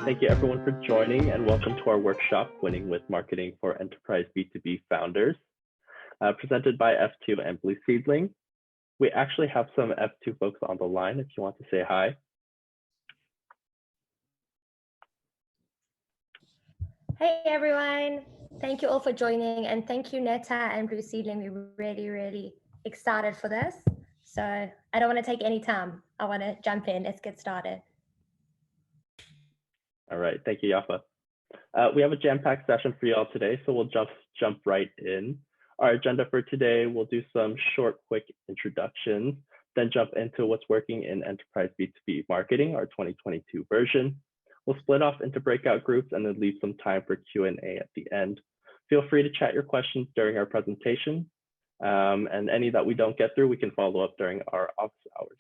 Thank you everyone for joining and welcome to our workshop, Winning with Marketing for Enterprise B2B Founders, presented by F2 and Blue Seedling. We actually have some F2 folks on the line if you want to say hi. Hey everyone, thank you all for joining, and thank you Netta and Blue Seedling. We're really excited for this. So I don't want to take any time. I want to jump in. Let's get started. All right, thank you, Yafa. We have a jam-packed session for you all today, so we'll just jump right in. Our agenda for today, we'll do some short, quick introductions, then jump into what's working in Enterprise B2B Marketing, our 2022 version. We'll split off into breakout groups and then leave some time for Q&A at the end. Feel free to chat your questions during our presentation, and any that we don't get through, we can follow up during our office hours.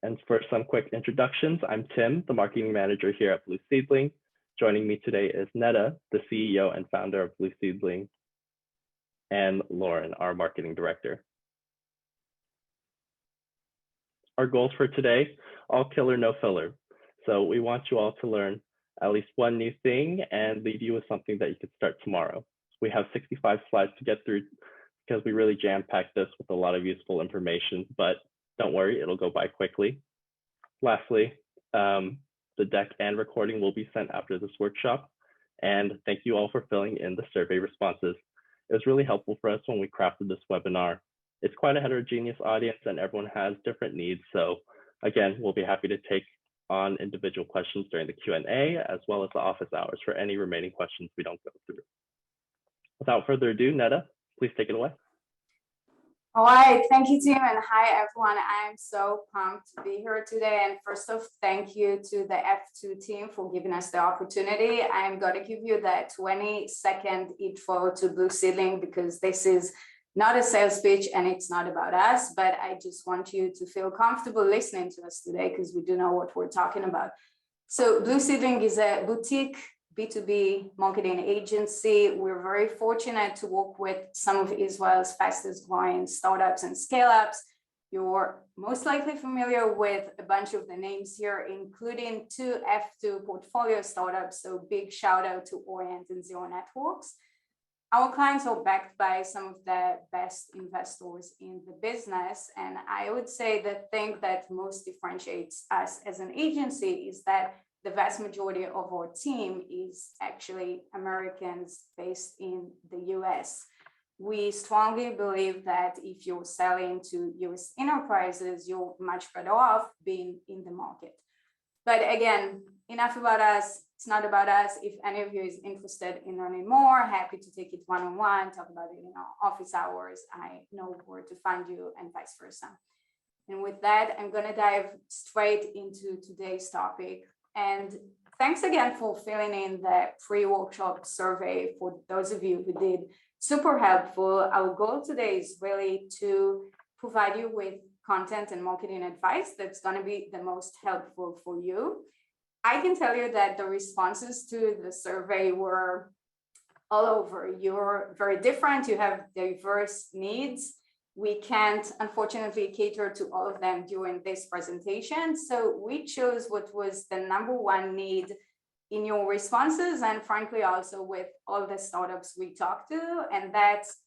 And for some quick introductions, I'm Tim, the marketing manager here at Blue Seedling. Joining me today is Netta, the CEO and founder of Blue Seedling, and Lauren, our marketing director. Our goals for today, all killer, no filler. So we want you all to learn at least one new thing and leave you with something that you could start tomorrow. We have 65 slides to get through because we really jam-packed this with a lot of useful information, but don't worry, it'll go by quickly. Lastly, the deck and recording will be sent after this workshop. And thank you all for filling in the survey responses. It was really helpful for us when we crafted this webinar. It's quite a heterogeneous audience and everyone has different needs. So again, we'll be happy to take on individual questions during the Q&A as well as the office hours for any remaining questions we don't go through. Without further ado, Netta, please take it away. All right, thank you, Tim, and hi, everyone. I'm so pumped to be here today. And first off, thank you to the F2 team for giving us the opportunity. I'm going to give you that 20-second intro to Blue Seedling because this is not a sales pitch and it's not about us, but I just want you to feel comfortable listening to us today because we do know what we're talking about. So Blue Seedling is a boutique B2B marketing agency. We're very fortunate to work with some of Israel's fastest growing startups and scale-ups. You're most likely familiar with a bunch of the names here, including 2 F2 portfolio startups. So big shout out to Orient and Zero Networks. Our clients are backed by some of the best investors in the business. And I would say the thing that most differentiates us as an agency is that the vast majority of our team is actually Americans based in the US. We strongly believe that if you're selling to US enterprises, you're much better off being in the market. But again, enough about us. It's not about us. If any of you is interested in learning more, happy to take it one-on-one, talk about it in our office hours. I know where to find you and vice versa. And with that, I'm going to dive straight into today's topic. And thanks again for filling in the pre-workshop survey for those of you who did. Super helpful. Our goal today is really to provide you with content and marketing advice that's going to be the most helpful for you. I can tell you that the responses to the survey were all over. You're very different. You have diverse needs. We can't, unfortunately, cater to all of them during this presentation. So we chose what was the #1 need in your responses and frankly, also with all the startups we talked to, and that's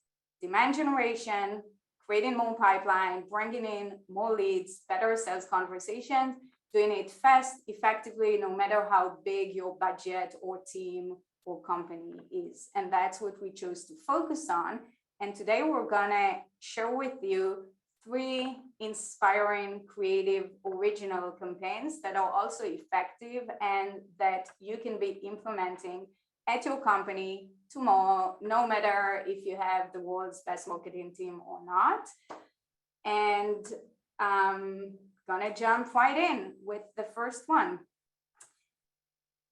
demand generation, creating more pipeline, bringing in more leads, better sales conversations, doing it fast, effectively, no matter how big your budget or team or company is. And that's what we chose to focus on. And today we're gonna share with you 3 inspiring, creative, original campaigns that are also effective and that you can be implementing at your company tomorrow, no matter if you have the world's best marketing team or not. And I'm gonna jump right in with the first one.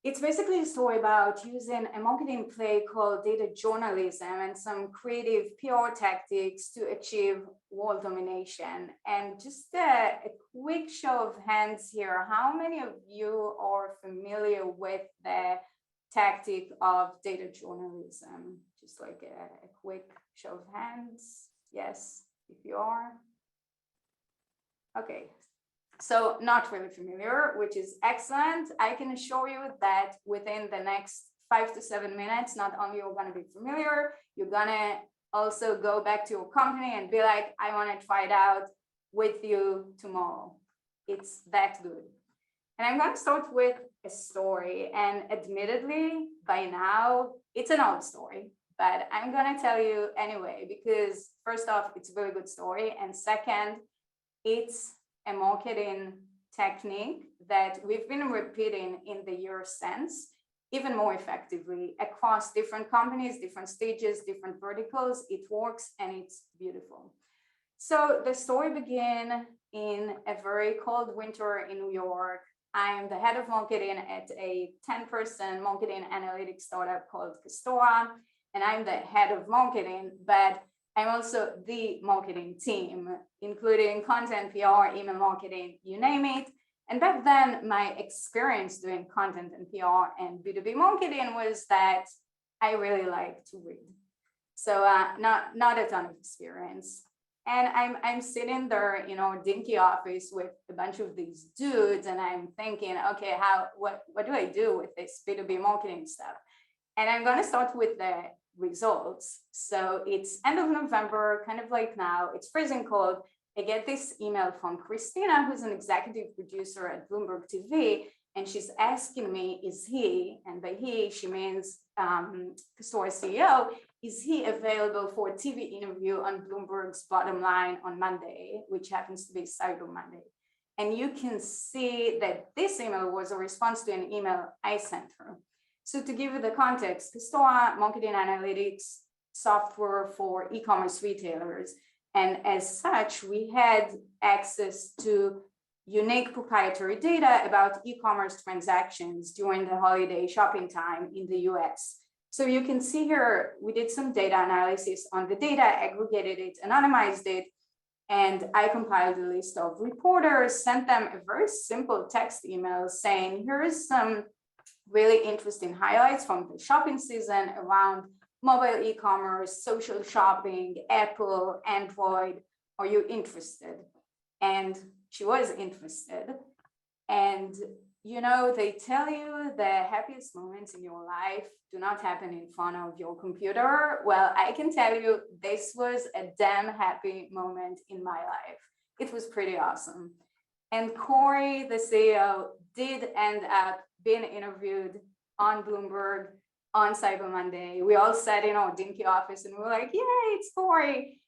It's basically a story about using a marketing play called data journalism and some creative PR tactics to achieve world domination. And just a quick show of hands here, how many of you are familiar with the tactic of data journalism? Just like a quick show of hands. Yes, if you are. Okay, So not really familiar, which is excellent. I can assure you that within the next 5 to 7 minutes, not only you're going to be familiar, you're going to also go back to your company and be like, I want to try it out with you tomorrow. It's that good. And I'm going to start with a story. And admittedly, by now, it's an old story, but I'm going to tell you anyway, because first off, it's a very good story. And second, it's a marketing technique that we've been repeating in the years since, even more effectively across different companies, different stages, different verticals. It works and it's beautiful. So the story began in a very cold winter in New York. I'm the head of marketing at a 10-person marketing analytics startup called Castora, and I'm the head of marketing, but I'm also the marketing team, including content, PR, email marketing, you name it. And back then, my experience doing content and PR and B2B marketing was that I really like to read. So not a ton of experience. And I'm sitting there in our dinky office with a bunch of these dudes, and I'm thinking, okay, what do I do with this B2B marketing stuff? And I'm going to start with the results. So it's end of November, kind of like now, it's freezing cold. I get this email from Christina, who's an executive producer at Bloomberg TV, and she's asking me, is he, and by he, she means Castora CEO, is he available for a TV interview on Bloomberg's Bottom Line on Monday, which happens to be Cyber Monday. And you can see that this email was a response to an email I sent her. So to give you the context, Castora marketing analytics software for e-commerce retailers. And as such, we had access to unique proprietary data about e-commerce transactions during the holiday shopping time in the US. So you can see here, we did some data analysis on the data, aggregated it, anonymized it, and I compiled a list of reporters, sent them a very simple text email saying, here's some really interesting highlights from the shopping season around mobile e-commerce, social shopping, Apple, Android. Are you interested? And she was interested. And you know, they tell you the happiest moments in your life do not happen in front of your computer. Well, I can tell you this was a damn happy moment in my life. It was pretty awesome. And Corey, the CEO, did end up being interviewed on Bloomberg on Cyber Monday. We all sat in our dinky office and we were like, yay, it's Corey.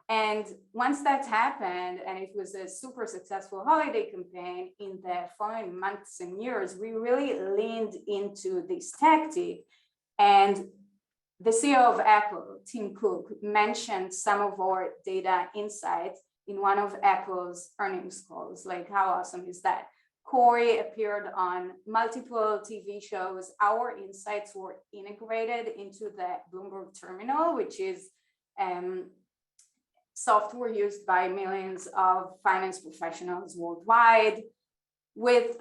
And once that happened, and it was a super successful holiday campaign, in the following months and years, we really leaned into this tactic. And the CEO of Apple, Tim Cook, mentioned some of our data insights in one of Apple's earnings calls. Like, how awesome is that? Corey appeared on multiple TV shows. Our insights were integrated into the Bloomberg Terminal, which is software used by millions of finance professionals worldwide. With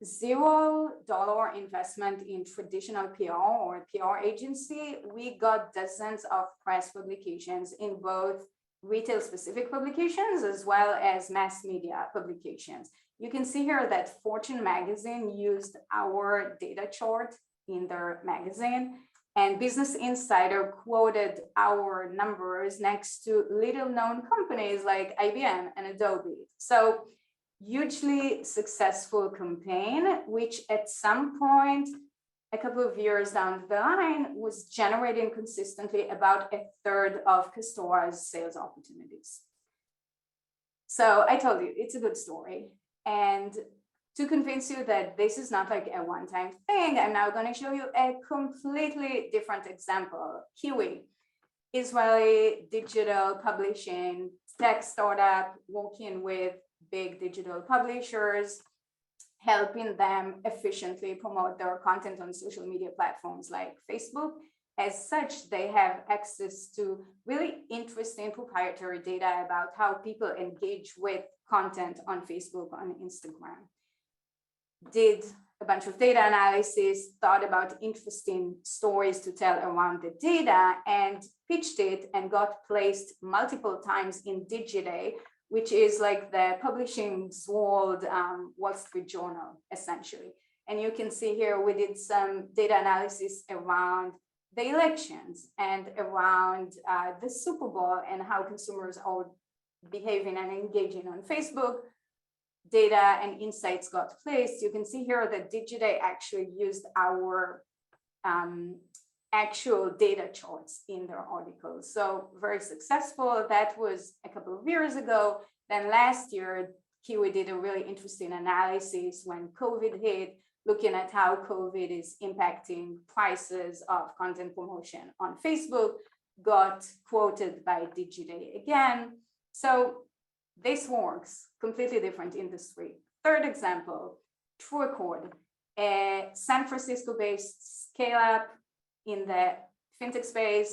$0 investment in traditional PR or PR agency, we got dozens of press publications in both retail specific publications as well as mass media publications. You can see here that Fortune magazine used our data chart in their magazine, and Business Insider quoted our numbers next to little known companies like IBM and Adobe. So hugely successful campaign, which at some point, a couple of years down the line, was generating consistently about a third of Castora's sales opportunities. So I told you, it's a good story. And to convince you that this is not like a one-time thing, I'm now going to show you a completely different example. Kiwi, Israeli digital publishing tech startup, working with big digital publishers, helping them efficiently promote their content on social media platforms like Facebook. As such, they have access to really interesting proprietary data about how people engage with content on Facebook, on Instagram. Did a bunch of data analysis, thought about interesting stories to tell around the data, and pitched it and got placed multiple times in Digiday, which is like the publishing's world, Wall Street Journal, essentially. And you can see here, we did some data analysis around the elections and around the Super Bowl and how consumers are behaving and engaging on Facebook. Data and insights got placed. You can see here that Digiday actually used our actual data charts in their articles. So very successful. That was a couple of years ago. Then last year, Kiwi did a really interesting analysis when COVID hit, looking at how COVID is impacting prices of content promotion on Facebook, got quoted by Digiday again. So this works, completely different industry. Third example, TrueAccord, a San Francisco-based scale-up in the fintech space,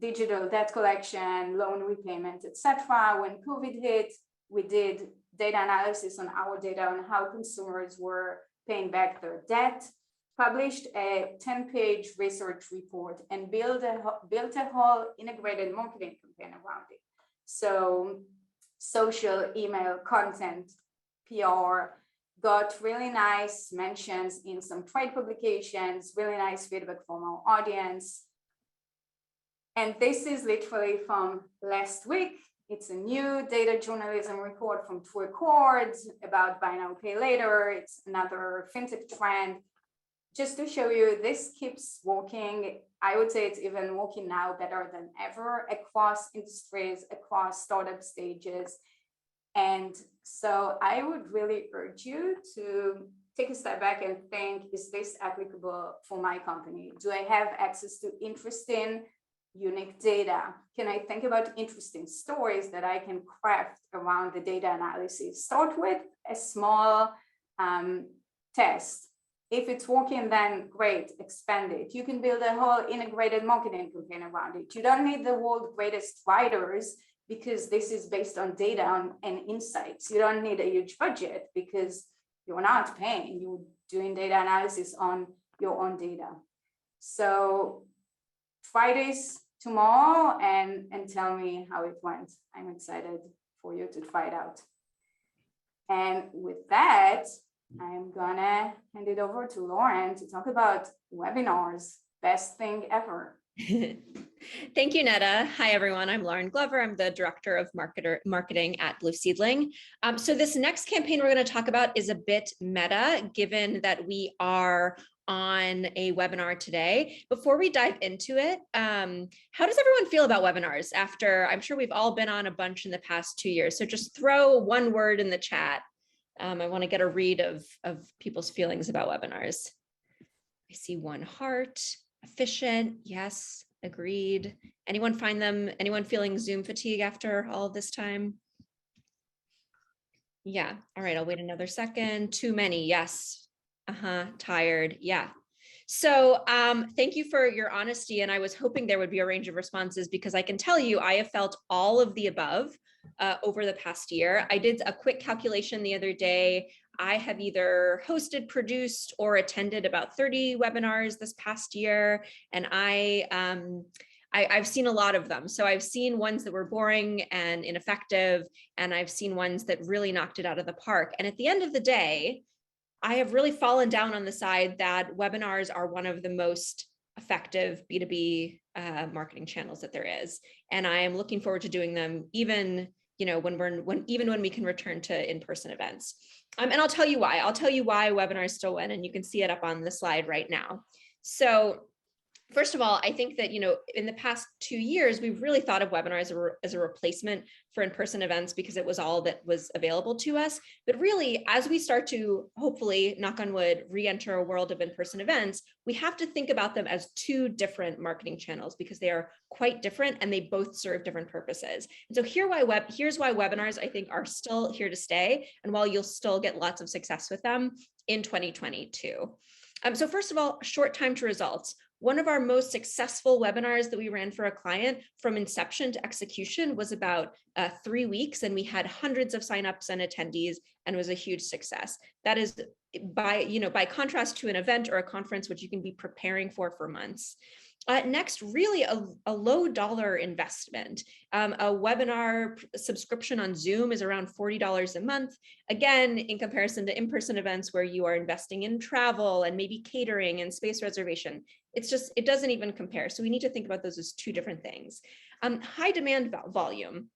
digital debt collection, loan repayment, etc. When COVID hit, we did data analysis on our data on how consumers were paying back their debt, published a 10-page research report, and built a whole integrated marketing campaign around it. So social, email, content, PR, got really nice mentions in some trade publications, really nice feedback from our audience. And this is literally from last week. It's a new data journalism report from TrueAccord about buy now, pay later. It's another fintech trend. Just to show you, this keeps working. I would say it's even working now better than ever across industries, across startup stages. And so I would really urge you to take a step back and think, is this applicable for my company? Do I have access to interesting, unique data? Can I think about interesting stories that I can craft around the data analysis? Start with a small test. If it's working, then great, expand it. You can build a whole integrated marketing campaign around it. You don't need the world's greatest writers because this is based on data and insights. You don't need a huge budget because you're not paying, you're doing data analysis on your own data. So try this tomorrow and tell me how it went. I'm excited for you to try it out. And with that, I'm gonna hand it over to Lauren to talk about webinars, best thing ever. Thank you, Netta. Hi, everyone. I'm Lauren Glover. I'm the Director of Marketing at Blue Seedling. So this next campaign we're going to talk about is a bit meta, given that we are on a webinar today. Before we dive into it, how does everyone feel about webinars after, I'm sure we've all been on a bunch in the past 2 years. So just throw one word in the chat. I want to get a read of people's feelings about webinars. I see one heart. Efficient, yes, agreed. Anyone feeling Zoom fatigue after all of this time? Yeah, all right, I'll wait another second. Too many, yes. Tired, yeah. So thank you for your honesty. And I was hoping there would be a range of responses because I can tell you, I have felt all of the above over the past year. I did a quick calculation the other day. I have either hosted, produced, or attended about 30 webinars this past year, and I've seen a lot of them. So I've seen ones that were boring and ineffective, and I've seen ones that really knocked it out of the park. And at the end of the day, I have really fallen down on the side that webinars are one of the most effective B2B marketing channels that there is, and I am looking forward to doing them even when we can return to in-person events. And I'll tell you why. I'll tell you why webinars still win, and you can see it up on the slide right now. So first of all, I think that, in the past 2 years, we've really thought of webinars as a replacement for in-person events because it was all that was available to us. But really, as we start to, hopefully, knock on wood, re-enter a world of in-person events, we have to think about them as two different marketing channels because they are quite different and they both serve different purposes. And so here's why webinars, I think, are still here to stay, and while you'll still get lots of success with them in 2022. So first of all, short time to results. One of our most successful webinars that we ran for a client from inception to execution was about 3 weeks, and we had hundreds of signups and attendees, and it was a huge success. That is by contrast to an event or a conference, which you can be preparing for months. Next, really a low dollar investment. A webinar subscription on Zoom is around $40 a month. Again, in comparison to in-person events where you are investing in travel and maybe catering and space reservation, it doesn't even compare. So we need to think about those as two different things. High demand volume.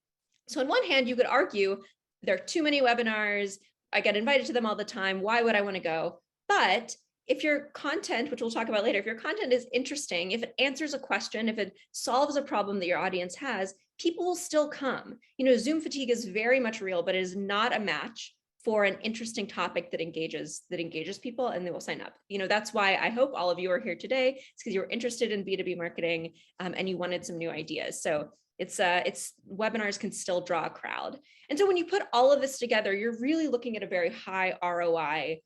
So on one hand, you could argue there are too many webinars. I get invited to them all the time. Why would I want to go? But if your content, which we'll talk about later, if your content is interesting, if it answers a question, if it solves a problem that your audience has, people will still come. Zoom fatigue is very much real, but it is not a match for an interesting topic that engages people, and they will sign up. That's why I hope all of you are here today. It's because you're interested in B2B marketing and you wanted some new ideas. So it's webinars can still draw a crowd. And so when you put all of this together, you're really looking at a very high ROI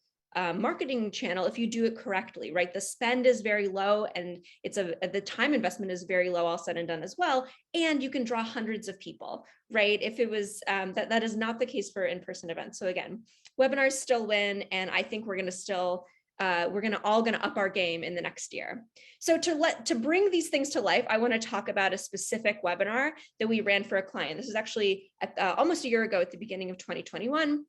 marketing channel if you do it correctly, right? The spend is very low, and the time investment is very low, all said and done as well. And you can draw hundreds of people, right? If it was that is not the case for in-person events. So again, webinars still win, and I think we're all gonna up our game in the next year. So to bring these things to life, I want to talk about a specific webinar that we ran for a client. This is actually almost a year ago at the beginning of 2021.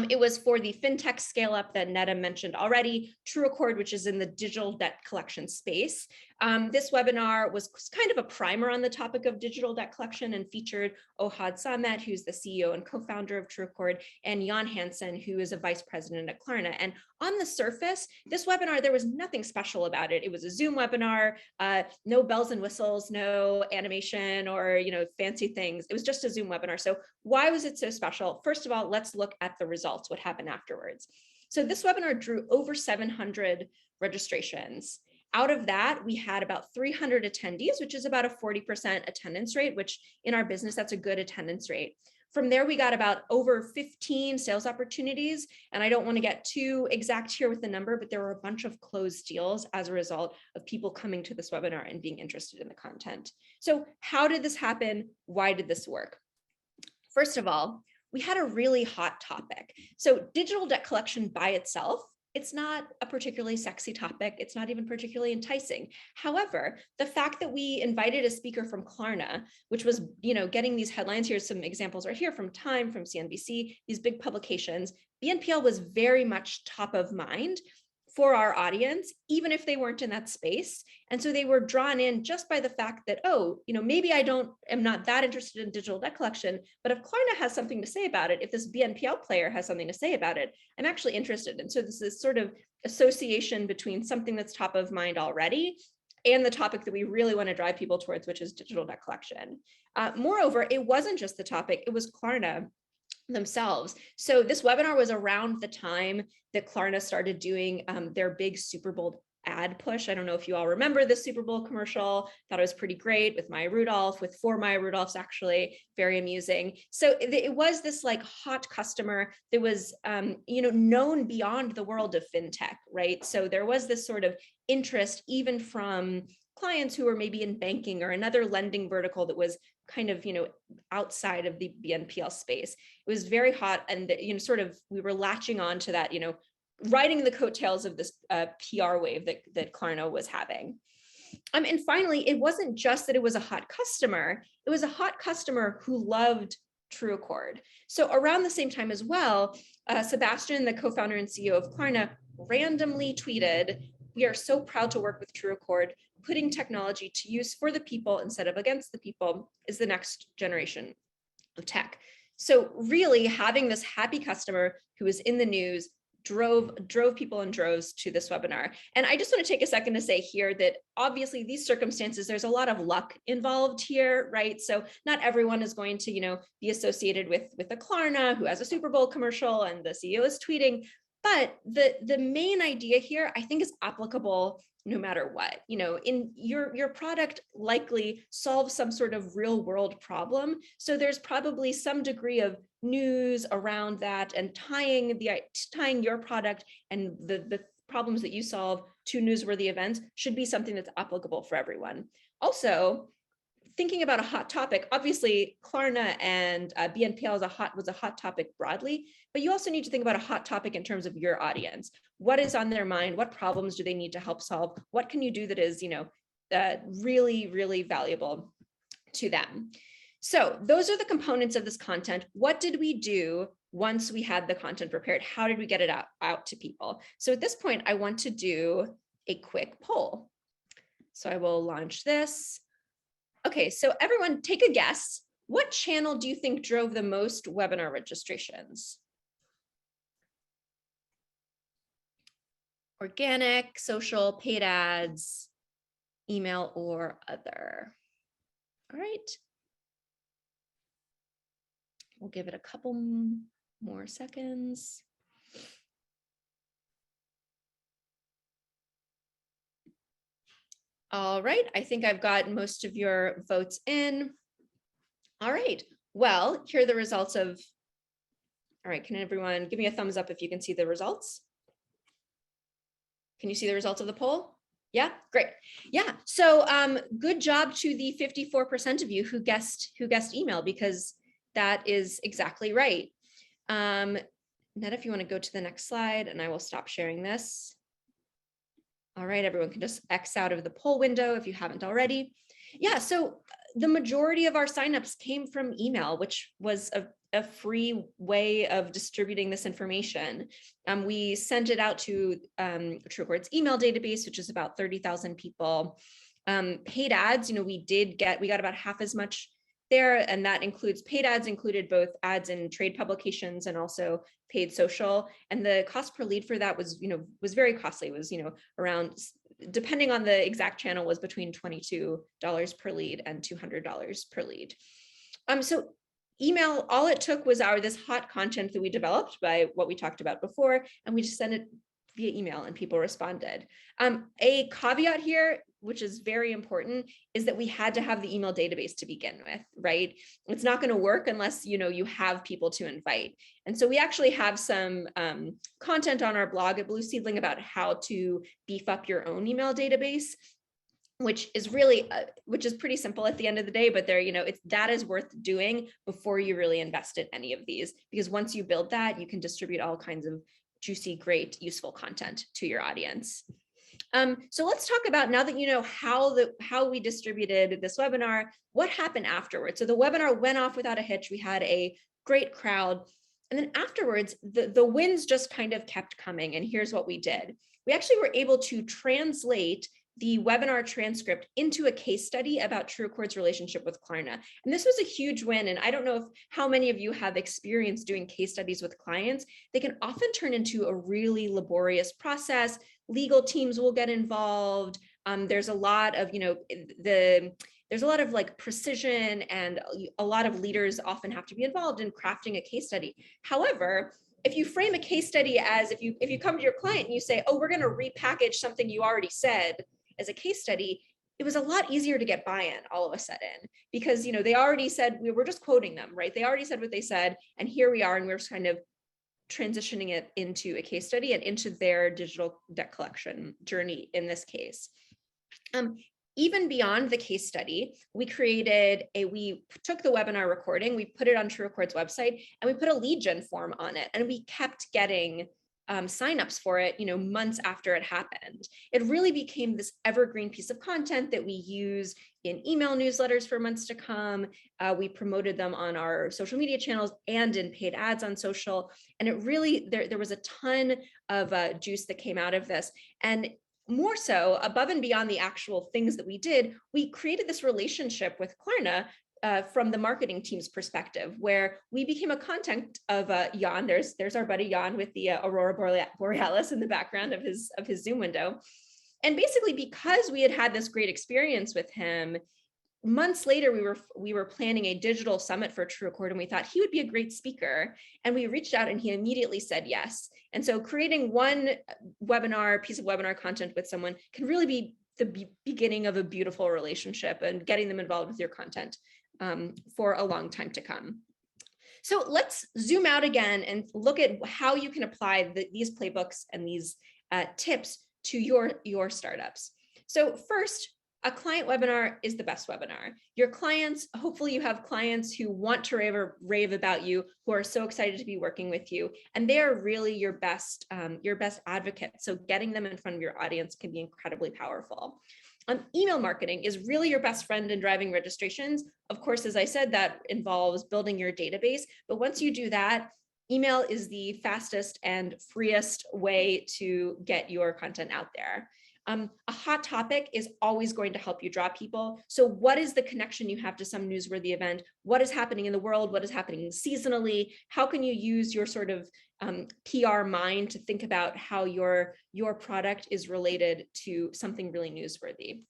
It was for the fintech scale up that Netta mentioned already, TrueAccord, which is in the digital debt collection space. This webinar was kind of a primer on the topic of digital debt collection and featured Ohad Samet, who's the CEO and co-founder of TrueAccord, and Jan Hansen, who is a vice president at Klarna. And on the surface, this webinar, there was nothing special about it. It was a Zoom webinar, no bells and whistles, no animation or fancy things. It was just a Zoom webinar. So why was it so special? First of all, let's look at the results, what happened afterwards. So this webinar drew over 700 registrations. Out of that, we had about 300 attendees, which is about a 40% attendance rate, which in our business, that's a good attendance rate. From there, we got about over 15 sales opportunities. And I don't want to get too exact here with the number, but there were a bunch of closed deals as a result of people coming to this webinar and being interested in the content. So how did this happen? Why did this work? First of all, we had a really hot topic. So digital debt collection by itself, it's not a particularly sexy topic. It's not even particularly enticing. However, the fact that we invited a speaker from Klarna, which was, getting these headlines, here's some examples right here from Time, from CNBC, these big publications, BNPL was very much top of mind for our audience, even if they weren't in that space. And so they were drawn in just by the fact that, maybe I am not that interested in digital debt collection, but if Klarna has something to say about it, if this BNPL player has something to say about it, I'm actually interested. And so this is sort of association between something that's top of mind already and the topic that we really want to drive people towards, which is digital debt collection. Moreover, it wasn't just the topic, it was Klarna themselves. So this webinar was around the time that Klarna started doing their big Super Bowl ad push. I don't know if you all remember the Super Bowl commercial. Thought it was pretty great with Maya Rudolph, with 4 Maya Rudolphs, actually very amusing. So it was this like hot customer that was known beyond the world of fintech, right? So there was this sort of interest even from clients who were maybe in banking or another lending vertical that was kind of, outside of the BNPL space. It was very hot, and we were latching on to that, riding the coattails of this PR wave that Klarna was having. And finally, it wasn't just that it was a hot customer, it was a hot customer who loved TrueAccord. So around the same time as well, Sebastian, the co-founder and CEO of Klarna, randomly tweeted, "We are so proud to work with TrueAccord. Putting technology to use for the people instead of against the people is the next generation of tech." So really having this happy customer who was in the news drove people in droves to this webinar. And I just want to take a second to say here that obviously these circumstances, there's a lot of luck involved here, right? So not everyone is going to, be associated with a Klarna who has a Super Bowl commercial and the CEO is tweeting. But the main idea here, I think, is applicable no matter what. In your product likely solves some sort of real world problem. So there's probably some degree of news around that, and tying your product and the problems that you solve to newsworthy events should be something that's applicable for everyone. Also, thinking about a hot topic, obviously Klarna and BNPL was a hot topic broadly, but you also need to think about a hot topic in terms of your audience. What is on their mind? What problems do they need to help solve? What can you do that is, really, really valuable to them. So those are the components of this content. What did we do once we had the content prepared? How did we get it out to people? So at this point, I want to do a quick poll. So I will launch this. Okay, so everyone take a guess. What channel do you think drove the most webinar registrations? Organic, social, paid ads, email, or other. All right. We'll give it a couple more seconds. All right, I think I've got most of your votes in. All right, well, here are the results of, all right, can everyone give me a thumbs up if you can see the results? Can you see the results of the poll? Yeah, great. Yeah, so good job to the 54% of you who guessed email, because that is exactly right. Ned, if you want to go to the next slide, and I will stop sharing this. All right, everyone can just X out of the poll window if you haven't already. Yeah, so the majority of our signups came from email, which was a free way of distributing this information. We sent it out to TrueAccord's email database, which is about 30,000 people. Paid ads, we got about half as much there, and that includes paid ads, included both ads in trade publications and also paid social. And the cost per lead for that was very costly. It was around, depending on the exact channel, was between $22 per lead and $200 per lead. So email, all it took was this hot content that we developed by what we talked about before, and we just sent it via email and people responded. A caveat here, which is very important, is that we had to have the email database to begin with, right? It's not going to work unless you have people to invite. And so we actually have some content on our blog at Blue Seedling about how to beef up your own email database, which is really, which is pretty simple at the end of the day, but that is worth doing before you really invest in any of these, because once you build that, you can distribute all kinds of juicy, great, useful content to your audience. So let's talk about, now that you know how we distributed this webinar, what happened afterwards. So the webinar went off without a hitch. We had a great crowd. And then afterwards, the wins just kind of kept coming. And here's what we did. We actually were able to translate the webinar transcript into a case study about TrueAccord's relationship with Klarna. And this was a huge win. And I don't know how many of you have experience doing case studies with clients. They can often turn into a really laborious process. Legal teams will get involved. There's a lot of, there's a lot of precision, and a lot of leaders often have to be involved in crafting a case study. However, if you frame a case study as, if you come to your client and you say, oh, we're going to repackage something you already said as a case study, it was a lot easier to get buy-in all of a sudden, because they already said, we were just quoting them, right? They already said what they said, and here we are, and we're just kind of transitioning it into a case study and into their digital debt collection journey in this case. Even beyond the case study, we took the webinar recording, we put it on TrueAccord's website, and we put a lead gen form on it, and we kept getting signups for it, months after it happened. It really became this evergreen piece of content that we use in email newsletters for months to come. We promoted them on our social media channels and in paid ads on social. And it really, there was a ton of juice that came out of this. And more so, above and beyond the actual things that we did, we created this relationship with Klarna from the marketing team's perspective, where we became a contact of Jan. There's our buddy Jan with the Aurora Borealis in the background of his Zoom window. And basically, because we had this great experience with him, months later, we were planning a digital summit for TrueAccord, and we thought he would be a great speaker. And we reached out, and he immediately said yes. And so creating one piece of webinar content with someone can really be the beginning of a beautiful relationship and getting them involved with your content for a long time to come. So let's zoom out again and look at how you can apply these playbooks and these tips to your startups. So first, a client webinar is the best webinar. Your clients, hopefully you have clients who want to rave about you, who are so excited to be working with you, and they are really your best advocate. So getting them in front of your audience can be incredibly powerful. Email marketing is really your best friend in driving registrations. Of course, as I said, that involves building your database. But once you do that, email is the fastest and freest way to get your content out there. A hot topic is always going to help you draw people. So what is the connection you have to some newsworthy event? What is happening in the world? What is happening seasonally? How can you use your sort of PR mind to think about how your product is related to something really newsworthy?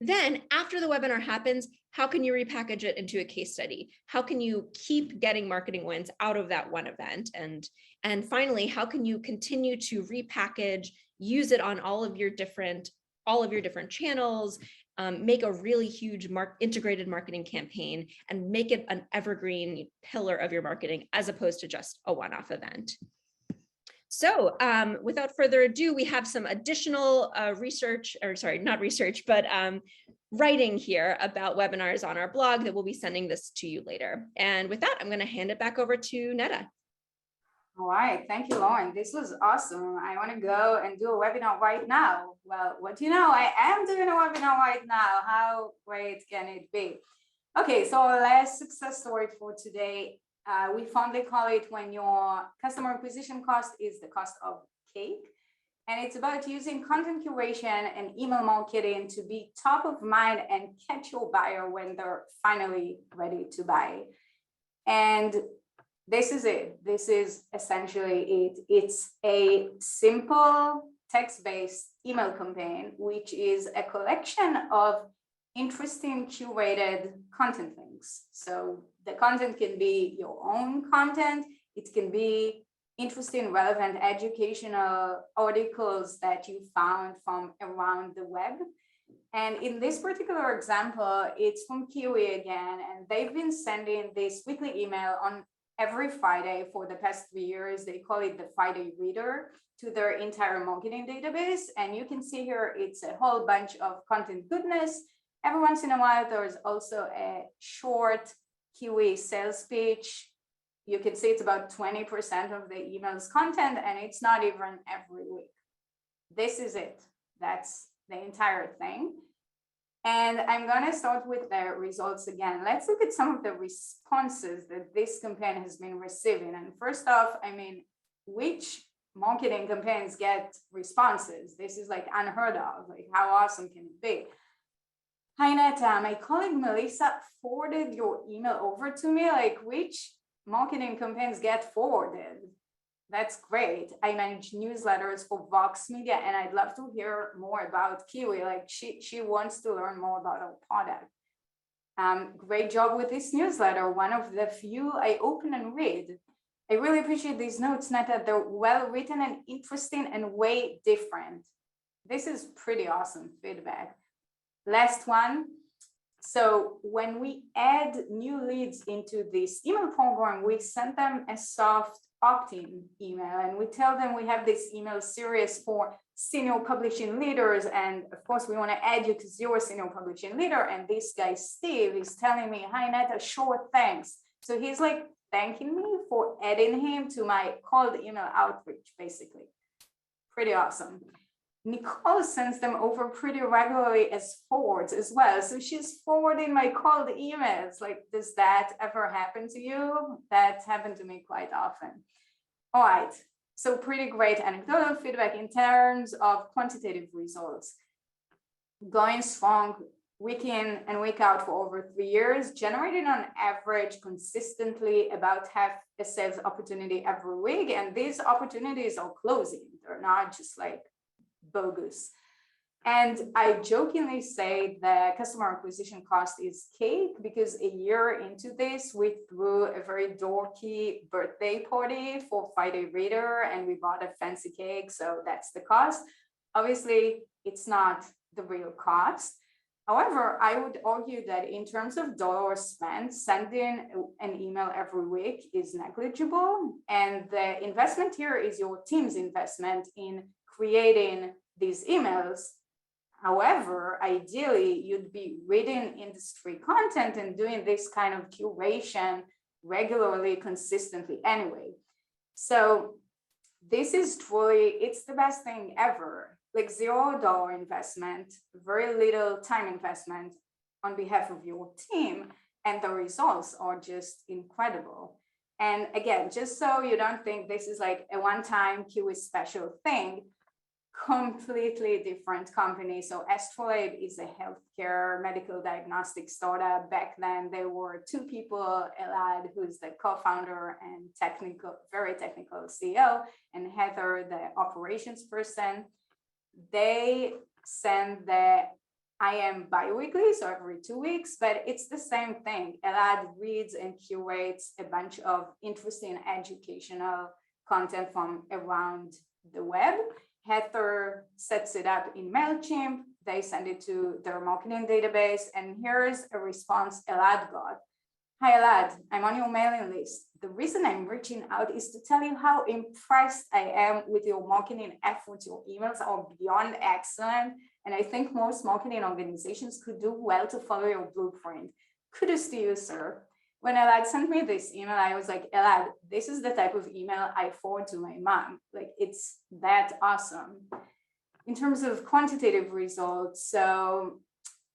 Then after the webinar happens, how can you repackage it into a case study? How can you keep getting marketing wins out of that one event? And finally, how can you continue to repackage, use it on all of your different channels, make a really huge integrated marketing campaign, and make it an evergreen pillar of your marketing as opposed to just a one-off event. So without further ado, we have some additional writing here about webinars on our blog that we'll be sending this to you later. And with that, I'm going to hand it back over to Netta. All right, thank you, Lauren. This was awesome. I want to go and do a webinar right now. Well, what do you know? I am doing a webinar right now. How great can it be? Okay, so our last success story for today, we fondly call it when your customer acquisition cost is the cost of cake. And it's about using content curation and email marketing to be top of mind and catch your buyer when they're finally ready to buy. And this is it. This is essentially it. It's a simple text-based email campaign, which is a collection of interesting curated content links. So the content can be your own content. It can be interesting, relevant, educational articles that you found from around the web. And in this particular example, it's from Kiwi again, and they've been sending this weekly email on every Friday for the past 3 years. They call it the Friday Reader to their entire marketing database. And you can see here, it's a whole bunch of content goodness. Every once in a while, there's also a short Kiwi sales pitch. You can see it's about 20% of the email's content, and it's not even every week. This is it. That's the entire thing. And I'm going to start with the results again. Let's look at some of the responses that this campaign has been receiving. And first off, I mean, which marketing campaigns get responses? This is like unheard of. Like, how awesome can it be? Hi, Netta. My colleague Melissa forwarded your email over to me. Like, which marketing campaigns get forwarded? That's great. I manage newsletters for Vox Media, and I'd love to hear more about Kiwi. Like, she wants to learn more about our product. Great job with this newsletter. One of the few I open and read. I really appreciate these notes, Netta. They're well written and interesting and way different. This is pretty awesome feedback. Last one. So when we add new leads into this email program, we send them a soft opt-in email, and we tell them we have this email series for senior publishing leaders, and of course we want to add you because you're a senior publishing leader. And this guy Steve is telling me, hi Netta, sure, thanks. So he's like thanking me for adding him to my cold email outreach, basically. Pretty awesome. Nicole sends them over pretty regularly as forwards as well. So she's forwarding my cold emails. Like, does that ever happen to you? That's happened to me quite often. All right, so pretty great anecdotal feedback in terms of quantitative results. Going strong week in and week out for over 3 years, generating on average consistently about half a sales opportunity every week. And these opportunities are closing. They're not just like bogus. And I jokingly say the customer acquisition cost is cake because a year into this, we threw a very dorky birthday party for Friday Reader and we bought a fancy cake. So that's the cost. Obviously, it's not the real cost. However, I would argue that in terms of dollars spent, sending an email every week is negligible. And the investment here is your team's investment in creating these emails. However, ideally, you'd be reading industry content and doing this kind of curation regularly, consistently anyway. So this is truly, it's the best thing ever. like $0 investment, very little time investment on behalf of your team, and the results are just incredible. And again, just so you don't think this is like a one-time QA special thing, completely different company. So Astrolabe is a healthcare medical diagnostic startup. Back then, there were two people, Elad, who's the co-founder and very technical CEO, and Heather, the operations person. They send the IM bi-weekly, so every 2 weeks, but it's the same thing. Elad reads and curates a bunch of interesting educational content from around the web. Heather sets it up in MailChimp. They send it to their marketing database. And here's a response Elad got. Hi, Elad, I'm on your mailing list. The reason I'm reaching out is to tell you how impressed I am with your marketing efforts. Your emails are beyond excellent. And I think most marketing organizations could do well to follow your blueprint. Kudos to you, sir. When Elad sent me this email, I was like, Elad, this is the type of email I forward to my mom. Like, it's that awesome. In terms of quantitative results, so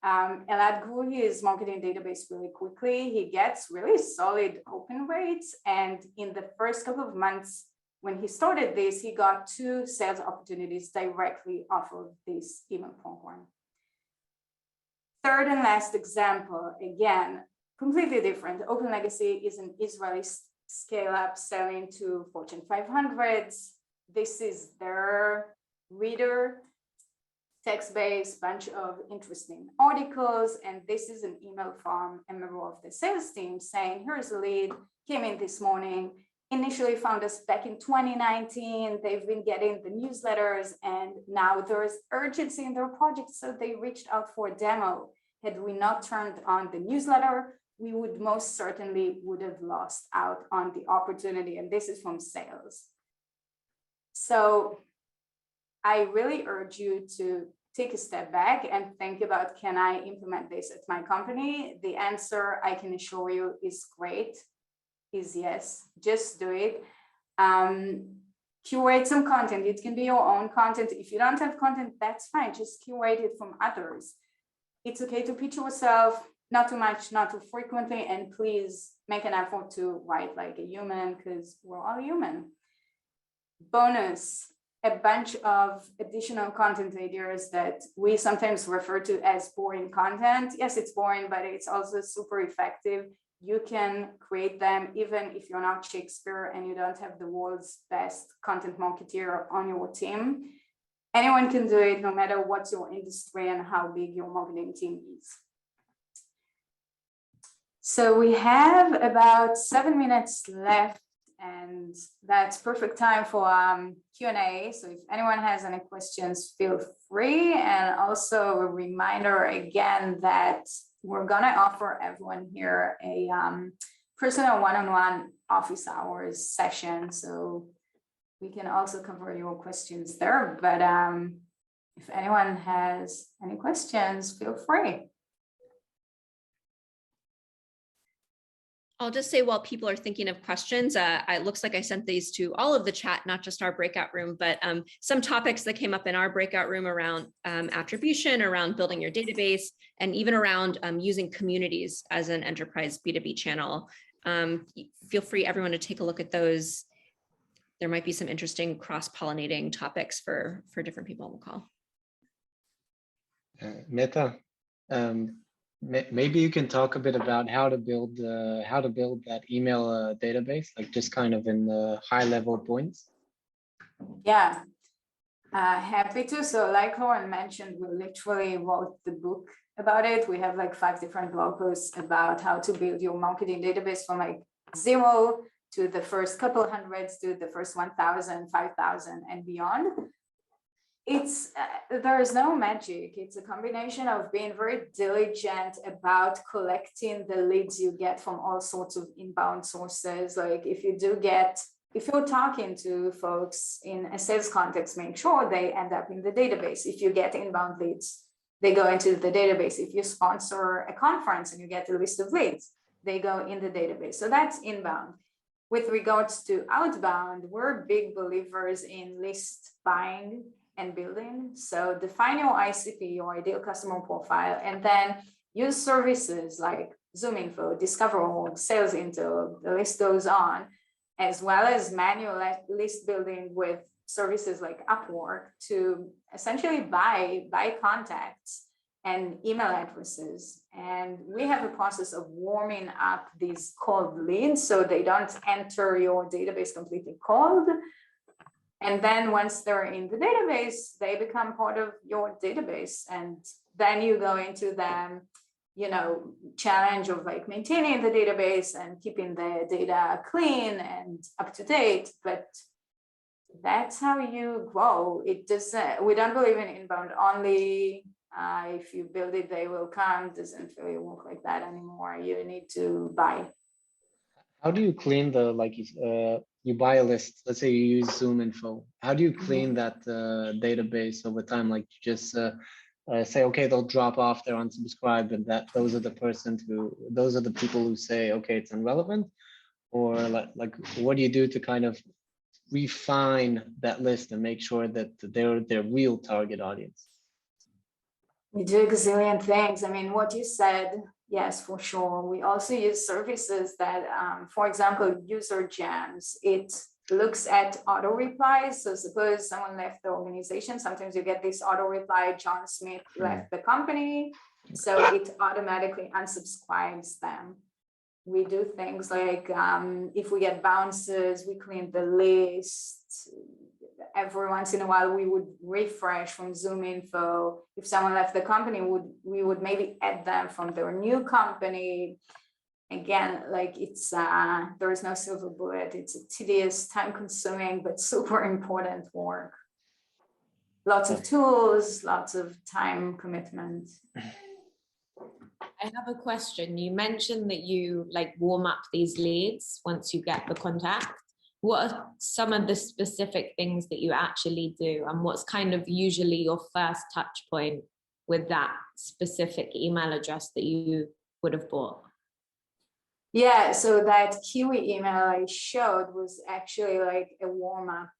Elad grew his marketing database really quickly. He gets really solid open rates. And in the first couple of months, when he started this, he got 2 sales opportunities directly off of this email program. Third and last example, again, completely different. Open Legacy is an Israeli scale-up selling to Fortune 500s. This is their reader, text-based, bunch of interesting articles. And this is an email from a member of the sales team saying, here's a lead, came in this morning, initially found us back in 2019. They've been getting the newsletters and now there's urgency in their project. So they reached out for a demo. Had we not turned on the newsletter, we would most certainly would have lost out on the opportunity. And this is from sales. So I really urge you to take a step back and think about, can I implement this at my company? The answer, I can assure you, is great, is yes, just do it. Curate some content. It can be your own content. If you don't have content, that's fine. Just curate it from others. It's okay to pitch yourself, not too much, not too frequently, and please make an effort to write like a human because we're all human. Bonus, a bunch of additional content ideas that we sometimes refer to as boring content. Yes, it's boring, but it's also super effective. You can create them even if you're not Shakespeare and you don't have the world's best content marketeer on your team. Anyone can do it, no matter what's your industry and how big your marketing team is. So we have about 7 minutes left, and that's perfect time for Q&A. So if anyone has any questions, feel free. And also a reminder again that we're gonna offer everyone here a personal one-on-one office hours session. So we can also cover your questions there. But if anyone has any questions, feel free. I'll just say while people are thinking of questions, it looks like I sent these to all of the chat, not just our breakout room, but some topics that came up in our breakout room around attribution, around building your database, and even around using communities as an enterprise B2B channel. Feel free, everyone, to take a look at those. There might be some interesting cross-pollinating topics for different people on the call. Meta, maybe you can talk a bit about how to build that email database, like just kind of in the high-level points. Yeah, happy to. So like Lauren mentioned, we literally wrote the book about it. We have like 5 different blog posts about how to build your marketing database from like 0 to the first couple hundreds to the first 1,000, 5,000 and beyond. It's there is no magic. It's a combination of being very diligent about collecting the leads you get from all sorts of inbound sources. Like if you're talking to folks in a sales context, make sure they end up in the database. If you get inbound leads, they go into the database. If you sponsor a conference and you get a list of leads, they go in the database. So that's inbound. With regards to outbound, we're big believers in list buying and building. So define your ICP, your ideal customer profile, and then use services like ZoomInfo, Discover, Sales Intel, the list goes on, as well as manual list building with services like Upwork to essentially buy contacts and email addresses. And we have a process of warming up these cold leads so they don't enter your database completely cold. And then once they're in the database, they become part of your database. And then you go into the, challenge of like maintaining the database and keeping the data clean and up to date. But that's how you grow. It doesn't, we don't believe in inbound only. If you build it, they will come. Doesn't really work like that anymore. You need to buy. How do you clean the, you buy a list, let's say you use ZoomInfo. How do you clean that database over time? Like you just say, okay, they'll drop off, they're unsubscribed, and those are the people who say, okay, it's irrelevant? Or like what do you do to kind of refine that list and make sure that they're their real target audience? We do a gazillion things. I mean, what you said, yes, for sure. We also use services that, for example, user jams. It looks at auto replies. So suppose someone left the organization, sometimes you get this auto reply, John Smith left the company. So it automatically unsubscribes them. We do things like if we get bounces, we clean the list. Every once in a while, we would refresh from ZoomInfo. If someone left the company, we would maybe add them from their new company. Again, like it's there is no silver bullet. It's a tedious, time-consuming, but super important work. Lots of tools, lots of time commitment. I have a question. You mentioned that you like warm up these leads once you get the contact. What are some of the specific things that you actually do, and what's kind of usually your first touch point with that specific email address that you would have bought? Yeah, so that Kiwi email I showed was actually like a warm-up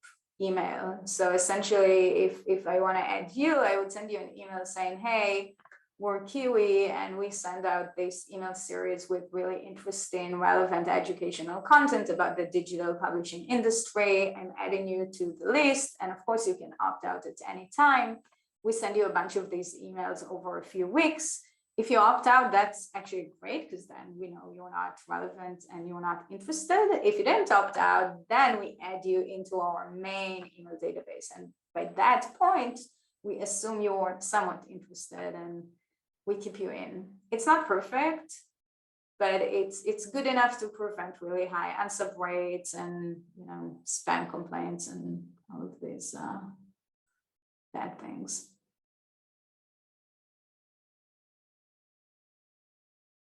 email. So essentially, if I want to add you, I would send you an email saying, hey, we're Kiwi, and we send out this email series with really interesting, relevant educational content about the digital publishing industry. I'm adding you to the list. And of course, you can opt out at any time. We send you a bunch of these emails over a few weeks. If you opt out, that's actually great, because then we know you're not relevant and you're not interested. If you didn't opt out, then we add you into our main email database. And by that point, we assume you're somewhat interested and we keep you in. It's not perfect, but it's good enough to prevent really high unsub rates and spam complaints and all of these bad things.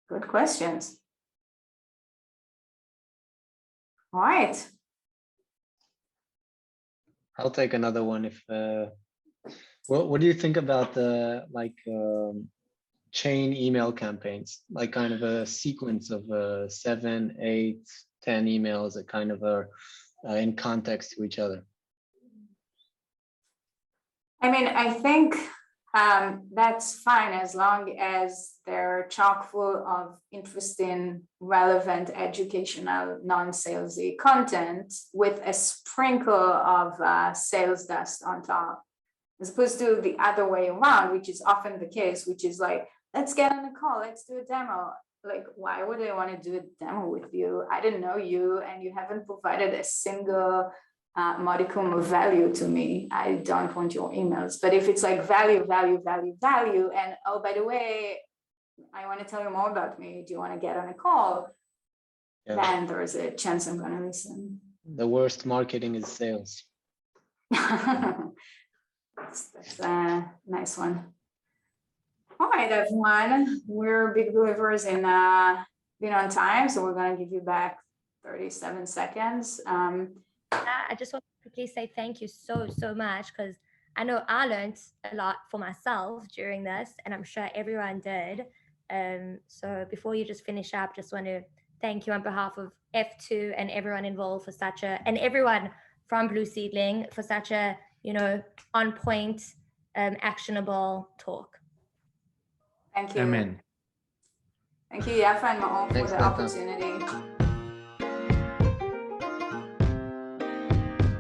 Good questions. All right. I'll take another one. If what do you think about the chain email campaigns, like kind of a sequence of 7, 8, 10 emails that kind of are in context to each other? I mean, I think that's fine as long as they're chock full of interesting, relevant, educational, non-salesy content with a sprinkle of sales dust on top, as opposed to the other way around, which is often the case, which is like, let's get on a call, let's do a demo. Like, why would I want to do a demo with you? I didn't know you, and you haven't provided a single modicum of value to me. I don't want your emails. But if it's like value, value, value, value, and oh, by the way, I want to tell you more about me. Do you want to get on a call? Yeah. Then there is a chance I'm going to listen. The worst marketing is sales. That's a nice one. All right, everyone. We're big believers in being on time, so we're going to give you back 37 seconds. I just want to quickly say thank you so much, because I know I learned a lot for myself during this, and I'm sure everyone did. So before you just finish up, just want to thank you on behalf of F2 and everyone involved for and everyone from Blue Seedling for such a on point, actionable talk. Thank you. Amen. Thank you, Yafa and Maon, for Thanks, the Neta. opportunity.